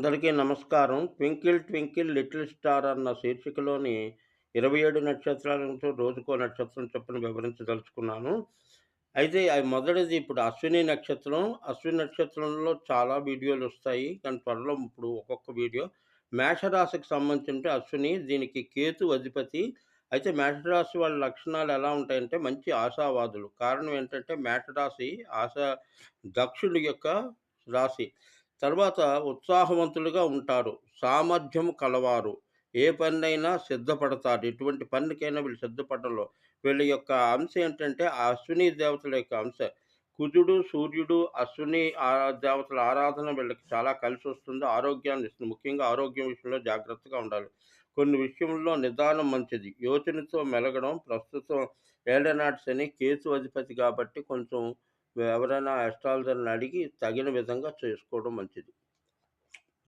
అందరికీ నమస్కారం. 'Twinkle twinkle little star' అన్న శీర్షికలోని 27 నక్షత్రాలతో రోజుకో నక్షత్రం చొప్పున వివరించదలుచుకున్నాను. అయితే మొదటిది ఇప్పుడు అశ్విని నక్షత్రం. అశ్విని నక్షత్రంలో చాలా వీడియోలొస్తాయి. కానీ త్వరలో ఇప్పుడు ఒక్కొక్క వీడియో. మేషరాశికి సంబంధించి అశ్విని దీనికి కేతు అధిపతి. అయితే మేషరాశి వాళ్ళ లక్షణాలు ఎలా ఉంటాయంటే మంచి ఆశావాదులు. కారణం ఏంటంటే మేషరాశి దక్షుడి యొక్క రాశి. తర్వాత ఉత్సాహవంతులుగా ఉంటారు. సామర్థ్యం కలవారు. ఏ పనినైనా సిద్ధపడతారు. ఎటువంటి పనికైనా వీళ్ళు సిద్ధపడడంలో వీళ్ళ యొక్క అంశ ఏంటంటే ఆ అశ్విని దేవతల యొక్క అంశ. కుజుడు, సూర్యుడు, అశ్విని దేవతల ఆరాధన వీళ్ళకి చాలా కలిసొస్తుంది. ఆరోగ్యాన్ని ఇస్తుంది. ముఖ్యంగా ఆరోగ్యం విషయంలో జాగ్రత్తగా ఉండాలి. కొన్ని విషయంలో నిదానం మంచిది. యోచనతో మెలగడం ప్రస్తుతం ఏళ్ళనాటి శని కేతు అధిపతి కాబట్టి కొంచెం ఎవరైనా అస్ట్రాలజర్‌ని అడిగి తగిన విధంగా చేసుకోవడం మంచిది.